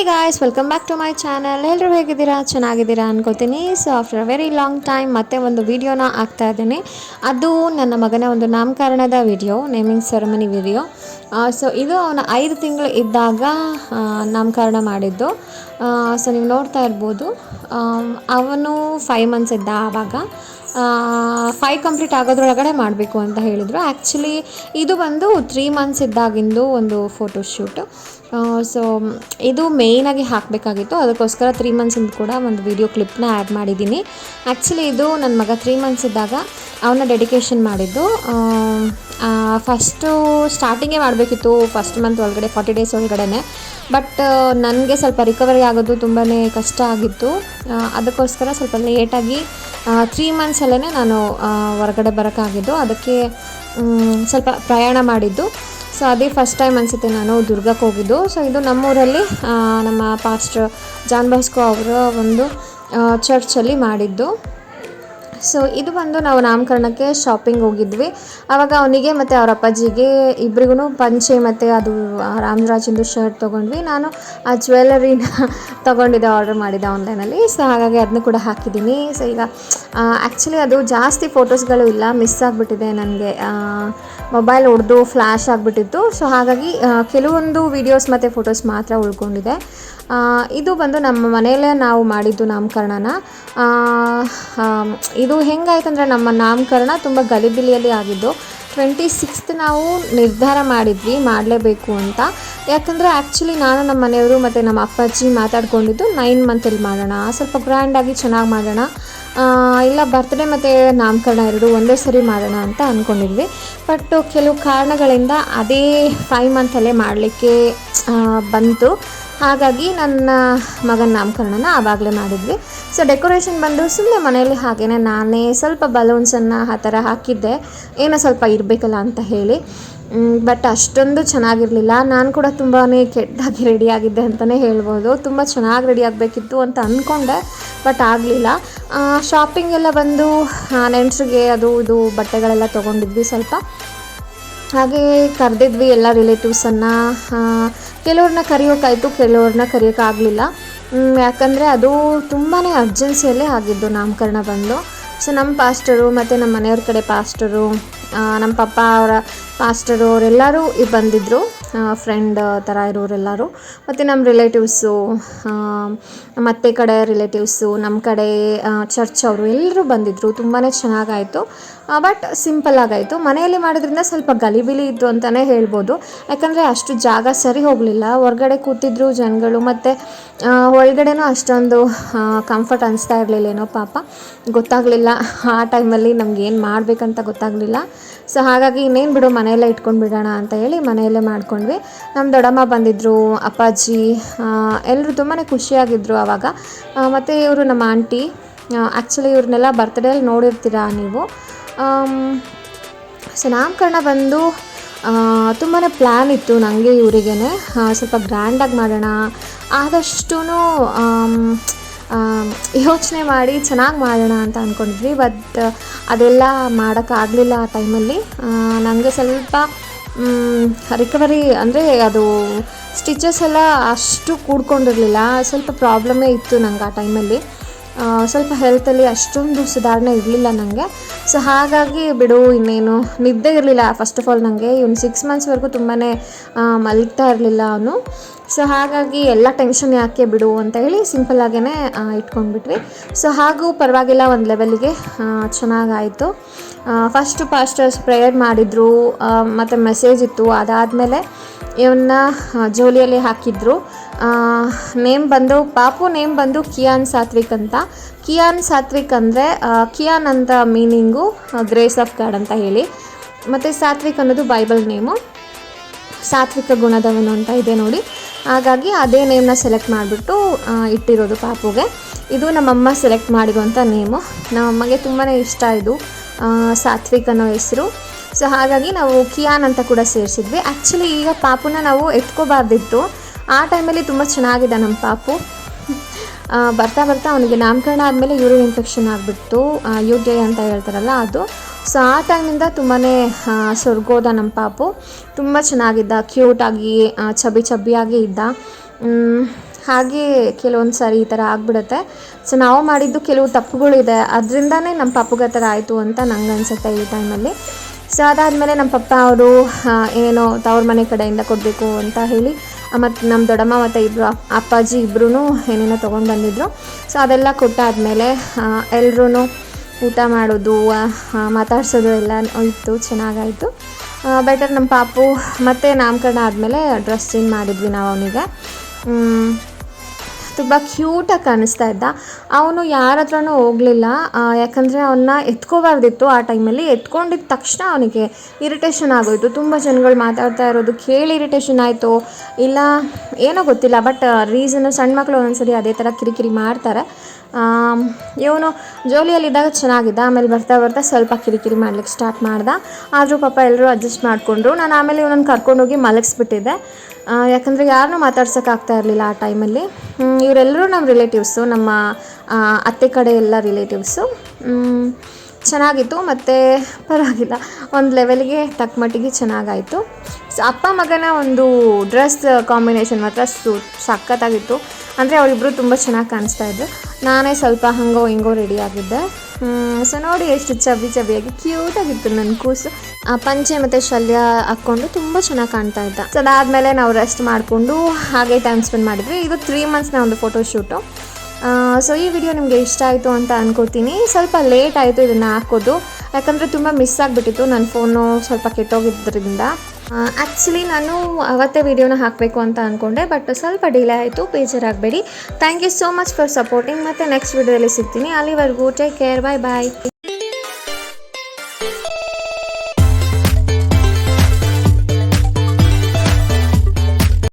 Guys, welcome back to my channel. ಎಲ್ಲರೂ ಹೇಗಿದ್ದೀರಾ? ಚೆನ್ನಾಗಿದ್ದೀರಾ ಅನ್ಕೋತೀನಿ. So after a very long time ಮತ್ತೆ ಒಂದು ವಿಡಿಯೋನ ಆಗ್ತಾ ಇದ್ದೀನಿ. ಅದು ನನ್ನ ಮಗನ ಒಂದು ನಾಮಕರಣದ video, naming ceremony video. So ಇದು ಅವನ 5 ತಿಂಗಳು ಇದ್ದಾಗ ನಾಮಕರಣ ಮಾಡಿದ್ದು. ಸೊ ನೀವು ನೋಡ್ತಾ ಇರ್ಬೋದು, ಅವನು 5 ಮಂತ್ಸ್ ಇದ್ದ ಆವಾಗ. 5 ಕಂಪ್ಲೀಟ್ ಆಗೋದ್ರೊಳಗಡೆ ಮಾಡಬೇಕು ಅಂತ ಹೇಳಿದರು. ಆ್ಯಕ್ಚುಲಿ ಇದು ಬಂದು 3 ಮಂತ್ಸ್ ಇದ್ದಾಗಿಂದು ಒಂದು ಫೋಟೋಶೂಟು. ಸೊ ಇದು ಮೇಯ್ನಾಗಿ ಹಾಕಬೇಕಾಗಿತ್ತು, ಅದಕ್ಕೋಸ್ಕರ 3 ಮಂತ್ಸಿಂದ ಕೂಡ ಒಂದು ವಿಡಿಯೋ ಕ್ಲಿಪ್ನ ಆ್ಯಡ್ ಮಾಡಿದ್ದೀನಿ. ಆ್ಯಕ್ಚುಲಿ ಇದು ನನ್ನ ಮಗ 3 ಮಂತ್ಸ್ ಇದ್ದಾಗ ಅವನ್ನ ಡೆಡಿಕೇಶನ್ ಮಾಡಿದ್ದು. ಫಸ್ಟು ಸ್ಟಾರ್ಟಿಂಗೇ ಮಾಡಬೇಕಿತ್ತು, ಫಸ್ಟ್ ಮಂತ್ ಒಳಗಡೆ 40 ಡೇಸ್ ಒಳಗಡೆ. ಬಟ್ ನನಗೆ ಸ್ವಲ್ಪ ರಿಕವರಿ ಆಗೋದು ತುಂಬಾ ಕಷ್ಟ ಆಗಿತ್ತು. ಅದಕ್ಕೋಸ್ಕರ ಸ್ವಲ್ಪ ಲೇಟಾಗಿ 3 ಮಂತ್ಸಲ್ಲೇ ನಾನು ಹೊರಗಡೆ ಬರೋಕ್ಕಾಗಿದ್ದು. ಅದಕ್ಕೆ ಸ್ವಲ್ಪ ಪ್ರಯಾಣ ಮಾಡಿದ್ದು. ಸೊ ಅದೇ ಫಸ್ಟ್ ಟೈಮ್ ಅನಿಸುತ್ತೆ ನಾನು ದುರ್ಗಕ್ಕೆ ಹೋಗಿದ್ದು. ಸೊ ಇದು ನಮ್ಮೂರಲ್ಲಿ ನಮ್ಮ ಪಾಸ್ಟರ್ ಜಾನ್ ಬಾಸ್ಕೋ ಅವರ ಒಂದು ಚರ್ಚಲ್ಲಿ ಮಾಡಿದ್ದು. ಸೊ ಇದು ಬಂದು ನಾವು ನಾಮಕರಣಕ್ಕೆ ಶಾಪಿಂಗ್ ಹೋಗಿದ್ವಿ. ಆವಾಗ ಅವನಿಗೆ ಮತ್ತು ಅವ್ರ ಅಪ್ಪಾಜಿಗೆ ಇಬ್ರಿಗೂ ಪಂಚೆ ಮತ್ತು ಅದು ರಾಮರಾಜಿಂದು ಶರ್ಟ್ ತೊಗೊಂಡ್ವಿ. ನಾನು ಆ ಜ್ಯುವೆಲರಿನ ತೊಗೊಂಡಿದ್ದೆ, ಆರ್ಡರ್ ಮಾಡಿದ್ದೆ ಆನ್ಲೈನಲ್ಲಿ. ಸೊ ಹಾಗಾಗಿ ಅದನ್ನು ಕೂಡ ಹಾಕಿದ್ದೀನಿ. ಸೊ ಈಗ ಆ್ಯಕ್ಚುಲಿ ಅದು ಜಾಸ್ತಿ ಫೋಟೋಸ್ಗಳು ಇಲ್ಲ, ಮಿಸ್ ಆಗಿಬಿಟ್ಟಿದೆ ನನಗೆ. ಮೊಬೈಲ್ ಹೊಡೆದು ಫ್ಲ್ಯಾಶ್ ಆಗಿಬಿಟ್ಟಿತ್ತು. ಸೊ ಹಾಗಾಗಿ ಕೆಲವೊಂದು ವೀಡಿಯೋಸ್ ಮತ್ತು ಫೋಟೋಸ್ ಮಾತ್ರ ಉಳ್ಕೊಂಡಿದೆ. ಇದು ಬಂದು ನಮ್ಮ ಮನೆಯಲ್ಲೇ ನಾವು ಮಾಡಿದ್ದು ನಾಮಕರಣನ. ಇದು ಹೆಂಗಾಯ್ತಂದರೆ ನಮ್ಮ ನಾಮಕರಣ ತುಂಬ ಗಲಿಬಿಲಿಯಲ್ಲಿ ಆಗಿದ್ದು. 26th ನಾವು ನಿರ್ಧಾರ ಮಾಡಿದ್ವಿ ಮಾಡಲೇಬೇಕು ಅಂತ. ಯಾಕಂದರೆ ಆ್ಯಕ್ಚುಲಿ ನಾನು ನಮ್ಮ ಮನೆಯವರು ಮತ್ತು ನಮ್ಮ ಅಪ್ಪಾಜಿ ಮಾತಾಡ್ಕೊಂಡಿದ್ದು 9 ಮಂತಲ್ಲಿ ಮಾಡೋಣ, ಸ್ವಲ್ಪ ಗ್ರ್ಯಾಂಡಾಗಿ ಚೆನ್ನಾಗಿ ಮಾಡೋಣ, ಇಲ್ಲ ಬರ್ತ್ಡೇ ಮತ್ತು ನಾಮಕರಣ ಎರಡು ಒಂದೇ ಸರಿ ಮಾಡೋಣ ಅಂತ ಅಂದ್ಕೊಂಡಿದ್ವಿ. ಬಟ್ ಕೆಲವು ಕಾರಣಗಳಿಂದ ಅದೇ 5 ಮಂತಲ್ಲೇ ಮಾಡಲಿಕ್ಕೆ ಬಂತು. ಹಾಗಾಗಿ ನನ್ನ ಮಗನ ನಾಮಕರಣನ ಆವಾಗಲೇ ಮಾಡಿದ್ವಿ. ಸೊ ಡೆಕೋರೇಷನ್ ಬಂದು ಸುಮ್ಮನೆ ಮನೆಯಲ್ಲಿ ಹಾಗೇ ನಾನೇ ಸ್ವಲ್ಪ ಬಲೂನ್ಸನ್ನು ಆ ಥರ ಹಾಕಿದ್ದೆ, ಏನೋ ಸ್ವಲ್ಪ ಇರಬೇಕಲ್ಲ ಅಂತ ಹೇಳಿ. ಬಟ್ ಅಷ್ಟೊಂದು ಚೆನ್ನಾಗಿರಲಿಲ್ಲ. ನಾನು ಕೂಡ ತುಂಬಾ ಕೆಟ್ಟದಾಗಿ ರೆಡಿಯಾಗಿದ್ದೆ ಅಂತಲೇ ಹೇಳ್ಬೋದು. ತುಂಬ ಚೆನ್ನಾಗಿ ರೆಡಿ ಆಗಬೇಕಿತ್ತು ಅಂತ ಅಂದ್ಕೊಂಡೆ, ಬಟ್ ಆಗಲಿಲ್ಲ. ಶಾಪಿಂಗ್ ಎಲ್ಲ ಬಂದು ನೆಂಟರಿಗೆ ಅದು ಇದು ಬಟ್ಟೆಗಳೆಲ್ಲ ತೊಗೊಂಡಿದ್ವಿ ಸ್ವಲ್ಪ. ಹಾಗೆ ಕರೆದಿದ್ವಿ ಎಲ್ಲ ರಿಲೇಟಿವ್ಸನ್ನು. ಕೆಲವ್ರನ್ನ ಕರೆಯೋಕ್ಕಾಯಿತು, ಕೆಲವ್ರನ್ನ ಕರೆಯೋಕ್ಕಾಗಲಿಲ್ಲ. ಯಾಕಂದರೆ ಅದು ತುಂಬಾ ಅರ್ಜೆನ್ಸಿಯಲ್ಲೇ ಆಗಿದ್ದು ನಾಮಕರಣ ಬಂದು. ಸೊ ನಮ್ಮ ಪಾಸ್ಟರು ಮತ್ತು ನಮ್ಮ ಮನೆಯವ್ರ ಕಡೆ ಪಾಸ್ಟರು, ನಮ್ಮ ಪಪ್ಪ ಅವರ ಪಾಸ್ಟರು ಅವರೆಲ್ಲರೂ ಬಂದಿದ್ದರು, ಫ್ರೆಂಡ್ ಥರ ಇರೋರೆಲ್ಲರೂ. ಮತ್ತು ನಮ್ಮ ರಿಲೇಟಿವ್ಸು, ಮತ್ತೆ ಕಡೆ ರಿಲೇಟಿವ್ಸು, ನಮ್ಮ ಕಡೆ ಚರ್ಚ್ ಅವರು ಎಲ್ಲರೂ ಬಂದಿದ್ದರು. ತುಂಬಾ ಚೆನ್ನಾಗಾಯಿತು. ಬಟ್ ಸಿಂಪಲ್ಲಾಗಾಯಿತು. ಮನೆಯಲ್ಲಿ ಮಾಡೋದ್ರಿಂದ ಸ್ವಲ್ಪ ಗಲಿಬಿಲಿ ಇತ್ತು ಅಂತಲೇ ಹೇಳ್ಬೋದು. ಯಾಕಂದರೆ ಅಷ್ಟು ಜಾಗ ಸರಿ ಹೋಗಲಿಲ್ಲ. ಹೊರಗಡೆ ಕೂತಿದ್ರು ಜನಗಳು, ಮತ್ತು ಒಳಗಡೆನೂ ಅಷ್ಟೊಂದು ಕಂಫರ್ಟ್ ಅನಿಸ್ತಾ ಇರಲಿಲ್ಲೇನೋ ಪಾಪ, ಗೊತ್ತಾಗಲಿಲ್ಲ ಆ ಟೈಮಲ್ಲಿ ನಮಗೇನು ಮಾಡಬೇಕಂತ ಗೊತ್ತಾಗಲಿಲ್ಲ. ಸೊ ಹಾಗಾಗಿ ಇನ್ನೇನು ಬಿಡು ಮನೆಯಲ್ಲೇ ಇಟ್ಕೊಂಡು ಬಿಡೋಣ ಅಂತ ಹೇಳಿ ಮನೆಯಲ್ಲೇ ಮಾಡ್ಕೊಂಡ್ವಿ. ನಮ್ಮ ದೊಡ್ಡಮ್ಮ ಬಂದಿದ್ದರು, ಅಪ್ಪಾಜಿ ಎಲ್ಲರೂ ತುಂಬಾ ಖುಷಿಯಾಗಿದ್ದರು ಆವಾಗ. ಮತ್ತು ಇವರು ನಮ್ಮ ಆಂಟಿ. ಆ್ಯಕ್ಚುಲಿ ಇವ್ರನ್ನೆಲ್ಲ ಬರ್ತ್ಡೇಲಿ ನೋಡಿರ್ತೀರಾ ನೀವು. ಸೊ ನಾಮಕರಣ ಬಂದು ತುಂಬಾ ಪ್ಲ್ಯಾನ್ ಇತ್ತು ನನಗೆ, ಇವರಿಗೇ ಸ್ವಲ್ಪ ಗ್ರ್ಯಾಂಡಾಗಿ ಮಾಡೋಣ, ಆದಷ್ಟು ಯೋಚನೆ ಮಾಡಿ ಚೆನ್ನಾಗಿ ಮಾಡೋಣ ಅಂತ ಅಂದ್ಕೊಂಡಿದ್ವಿ. ಬಟ್ ಅದೆಲ್ಲ ಮಾಡೋಕ್ಕಾಗಲಿಲ್ಲ ಆ ಟೈಮಲ್ಲಿ. ನನಗೆ ಸ್ವಲ್ಪ ರಿಕವರಿ ಅಂದರೆ ಅದು ಸ್ಟಿಚಸ್ ಎಲ್ಲ ಅಷ್ಟು ಕೂಡ್ಕೊಂಡಿರಲಿಲ್ಲ, ಸ್ವಲ್ಪ ಪ್ರಾಬ್ಲಮ್ಮೇ ಇತ್ತು ನಂಗೆ ಆ ಟೈಮಲ್ಲಿ. ಸ್ವಲ್ಪ ಹೆಲ್ತಲ್ಲಿ ಅಷ್ಟೊಂದು ಸುಧಾರಣೆ ಇರಲಿಲ್ಲ ನನಗೆ. ಸೊ ಹಾಗಾಗಿ ಬಿಡು, ಇನ್ನೇನು ನಿದ್ದೆ ಇರಲಿಲ್ಲ. ಫಸ್ಟ್ ಆಫ್ ಆಲ್ ನನಗೆ ಇವನು 6 ಮಂತ್ಸ್ವರೆಗೂ ತುಂಬಾ ಮಲಗ್ತಾ ಇರಲಿಲ್ಲ ಅವನು. ಸೊ ಹಾಗಾಗಿ ಎಲ್ಲ ಟೆನ್ಷನ್ ಯಾಕೆ ಬಿಡು ಅಂತ ಹೇಳಿ ಸಿಂಪಲ್ಲಾಗೇ ಇಟ್ಕೊಂಡ್ಬಿಟ್ವಿ. ಸೊ ಹಾಗೂ ಪರವಾಗಿಲ್ಲ, ಒಂದು ಲೆವೆಲ್ಗೆ ಚೆನ್ನಾಗಾಯಿತು. ಫಸ್ಟು ಪಾಸ್ಟರ್ಸ್ ಪ್ರೇಯರ್ ಮಾಡಿದರು, ಮತ್ತು ಮೆಸೇಜ್ ಇತ್ತು. ಅದಾದಮೇಲೆ ಇವನ್ನ ಜೋಲಿಯಲ್ಲಿ ಹಾಕಿದ್ರು. ನೇಮ್ ಬಂದು ಪಾಪು ನೇಮ್ ಬಂದು ಕಿಯಾನ್ ಸಾತ್ವಿಕ್ ಅಂತ. ಕಿಯಾನ್ ಸಾತ್ವಿಕ್ ಅಂದರೆ ಕಿಯಾನ್ ಅಂತ ಮೀನಿಂಗು ಗ್ರೇಸ್ ಆಫ್ ಗಾಡ್ ಅಂತ ಹೇಳಿ, ಮತ್ತು ಸಾತ್ವಿಕ್ ಅನ್ನೋದು ಬೈಬಲ್ ನೇಮು, ಸಾತ್ವಿಕ ಗುಣದವನು ಅಂತ ಇದೆ ನೋಡಿ. ಹಾಗಾಗಿ ಅದೇ ನೇಮ್ನ ಸೆಲೆಕ್ಟ್ ಮಾಡಿಬಿಟ್ಟು ಇಟ್ಟಿರೋದು ಪಾಪುಗೆ. ಇದು ನಮ್ಮಮ್ಮ ಸೆಲೆಕ್ಟ್ ಮಾಡಿರುವಂಥ ನೇಮು. ನಮ್ಮಮ್ಮಗೆ ತುಂಬಾ ಇಷ್ಟ ಇದು ಸಾತ್ವಿಕ್ ಅನ್ನೋ ಹೆಸರು. ಸೊ ಹಾಗಾಗಿ ನಾವು ಕಿಯಾನ್ ಅಂತ ಕೂಡ ಸೇರಿಸಿದ್ವಿ. ಆ್ಯಕ್ಚುಲಿ ಈಗ ಪಾಪುನ ನಾವು ಎತ್ಕೋಬಾರ್ದಿತ್ತು. ಆ ಟೈಮಲ್ಲಿ ತುಂಬ ಚೆನ್ನಾಗಿದೆ ನಮ್ಮ ಪಾಪು. ಬರ್ತಾ ಬರ್ತಾ ಅವನಿಗೆ ನಾಮಕರಣ ಆದಮೇಲೆ ಯೂರಿನ್ ಇನ್ಫೆಕ್ಷನ್ ಆಗಿಬಿಟ್ಟು, UTI ಅಂತ ಹೇಳ್ತಾರಲ್ಲ ಅದು. ಸೊ ಆ ಟೈಮಿಂದ ತುಂಬಾ ಸೊರ್ಗೋದ ನಮ್ಮ ಪಾಪು. ತುಂಬ ಚೆನ್ನಾಗಿದ್ದ, ಕ್ಯೂಟಾಗಿ ಚಬ್ಬಿಯಾಗಿ ಇದ್ದ. ಹಾಗೆ ಕೆಲವೊಂದು ಸಾರಿ ಈ ಥರ ಆಗಿಬಿಡುತ್ತೆ. ಸೊ ನಾವು ಮಾಡಿದ್ದು ಕೆಲವು ತಪ್ಪುಗಳಿದೆ, ಅದರಿಂದನೇ ನಮ್ಮ ಪಾಪುಗೆ ಆ ಥರ ಆಯಿತು ಅಂತ ನಂಗೆ ಅನಿಸುತ್ತೆ ಈ ಟೈಮಲ್ಲಿ. ಸೊ ಅದಾದಮೇಲೆ ನಮ್ಮ ಪಪ್ಪ ಅವರು ಏನೋ ತವ್ರ ಮನೆ ಕಡೆಯಿಂದ ಕೊಡಬೇಕು ಅಂತ ಹೇಳಿ ಮತ್ತು ನಮ್ಮ ದೊಡ್ಡಮ್ಮ ಮತ್ತು ಇಬ್ಬರು ಅಪ್ಪಾಜಿ ಇಬ್ಬರೂ ಏನೇನೋ ತೊಗೊಂಡು ಬಂದಿದ್ದರು. ಸೊ ಅದೆಲ್ಲ ಕೊಟ್ಟಾದಮೇಲೆ ಎಲ್ಲರೂ ಊಟ ಮಾಡೋದು ಮಾತಾಡ್ಸೋದು ಎಲ್ಲ ಇತ್ತು, ಚೆನ್ನಾಗಾಯಿತು. ಬೆಟರ್ ನಮ್ಮ ಪಾಪು ಮತ್ತು ನಾಮಕರಣ ಆದಮೇಲೆ ಡ್ರೆಸ್ ಚೇಂಜ್ ಮಾಡಿದ್ವಿ ನಾವು ಅವನಿಗೆ. ತುಂಬ ಕ್ಯೂಟಾಗಿ ಕಾಣಿಸ್ತಾ ಇದ್ದ. ಅವನು ಯಾರ ಹತ್ರನೂ ಹೋಗಲಿಲ್ಲ, ಯಾಕಂದರೆ ಅವನ್ನ ಎತ್ಕೋಬಾರ್ದಿತ್ತು. ಆ ಟೈಮಲ್ಲಿ ಎತ್ಕೊಂಡಿದ್ದ ತಕ್ಷಣ ಅವನಿಗೆ ಇರಿಟೇಷನ್ ಆಗೋಯಿತು. ತುಂಬ ಜನಗಳು ಮಾತಾಡ್ತಾ ಇರೋದು ಕೇಳಿ ಇರಿಟೇಷನ್ ಆಯಿತು, ಇಲ್ಲ ಏನೋ ಗೊತ್ತಿಲ್ಲ. ಬಟ್ ರೀಸನ್ನು ಸಣ್ಣ ಮಕ್ಕಳು ಒಂದೊಂದ್ಸರಿ ಅದೇ ಥರ ಕಿರಿಕಿರಿ ಮಾಡ್ತಾರೆ. ಇವನು ಜೋಲಿಯಲ್ಲಿದ್ದಾಗ ಚೆನ್ನಾಗಿದ್ದ, ಆಮೇಲೆ ಬರ್ತಾ ಬರ್ತಾ ಸ್ವಲ್ಪ ಕಿರಿಕಿರಿ ಮಾಡ್ಲಿಕ್ಕೆ ಸ್ಟಾರ್ಟ್ ಮಾಡ್ದೆ. ಆದರೂ ಪಾಪ ಎಲ್ಲರೂ ಅಡ್ಜಸ್ಟ್ ಮಾಡಿಕೊಂಡ್ರು. ನಾನು ಆಮೇಲೆ ಇವನನ್ನು ಕರ್ಕೊಂಡೋಗಿ ಮಲಗಿಸ್ಬಿಟ್ಟಿದ್ದೆ, ಯಾಕಂದರೆ ಯಾರನ್ನೂ ಮಾತಾಡ್ಸೋಕ್ಕಾಗ್ತಾ ಇರಲಿಲ್ಲ ಆ ಟೈಮಲ್ಲಿ. ಇವರೆಲ್ಲರೂ ನಮ್ಮ ರಿಲೇಟಿವ್ಸು, ನಮ್ಮ ಅತ್ತೆ ಕಡೆ ಎಲ್ಲ ರಿಲೇಟಿವ್ಸು. ಚೆನ್ನಾಗಿತ್ತು ಮತ್ತು ಪರವಾಗಿಲ್ಲ, ಒಂದು ಲೆವೆಲ್ಗೆ ತಕ್ಕ ಮಟ್ಟಿಗೆ ಚೆನ್ನಾಗಾಯಿತು. ಸೊ ಅಪ್ಪ ಮಗನ ಒಂದು ಡ್ರೆಸ್ ಕಾಂಬಿನೇಷನ್ ಮಾತ್ರ ಸಖತ್ತಾಗಿತ್ತು. ಅಂದರೆ ಅವರಿಬ್ಬರು ತುಂಬ ಚೆನ್ನಾಗಿ ಕಾಣಿಸ್ತಾ ಇದ್ರು. ನಾನೇ ಸ್ವಲ್ಪ ಹಂಗೋ ಹಿಂಗೋ ರೆಡಿಯಾಗಿದ್ದೆ. ಸೊ ನೋಡಿ ಎಷ್ಟು ಚಬ್ಬಿಯಾಗಿ ಕ್ಯೂಟಾಗಿತ್ತು ನನ್ನ ಕೂಸು. ಪಂಚೆ ಮತ್ತು ಶಲ್ಯ ಹಾಕ್ಕೊಂಡು ತುಂಬ ಚೆನ್ನಾಗಿ ಕಾಣ್ತಾ ಇದ್ದ. ಸೊ ಅದಾದಮೇಲೆ ನಾವು ರೆಸ್ಟ್ ಮಾಡಿಕೊಂಡು ಹಾಗೆ ಟೈಮ್ ಸ್ಪೆಂಡ್ ಮಾಡಿದ್ವಿ. ಇದು 3 ಮಂತ್ಸ್ನ ಒಂದು ಫೋಟೋಶೂಟು. ಸೊ ಈ ವಿಡಿಯೋ ನಿಮಗೆ ಇಷ್ಟ ಆಯಿತು ಅಂತ ಅಂದ್ಕೋತೀನಿ. ಸ್ವಲ್ಪ ಲೇಟ್ ಆಯಿತು ಇದನ್ನು ಹಾಕೋದು, ಯಾಕಂದರೆ ತುಂಬ ಮಿಸ್ ಆಗಿಬಿಟ್ಟಿತ್ತು. ನನ್ನ ಫೋನು ಸ್ವಲ್ಪ ಕೆಟ್ಟೋಗಿದ್ದರಿಂದ. ಆ್ಯಕ್ಚುಲಿ ನಾನು ಅವತ್ತೇ ವಿಡಿಯೋನ ಹಾಕಬೇಕು ಅಂತ ಅಂದ್ಕೊಂಡೆ, ಬಟ್ ಸ್ವಲ್ಪ ಡಿಲೇ ಆಯಿತು, ಬೇಜಾರಾಗಬೇಡಿ. Thank you so much for supporting. ಮತ್ತು ನೆಕ್ಸ್ಟ್ ವಿಡಿಯೋದಲ್ಲಿ ಸಿಗ್ತೀನಿ. ಅಲ್ಲಿವರೆಗೂ ಟೇಕ್ ಕೇರ್, ಬಾಯ್ ಬಾಯ್.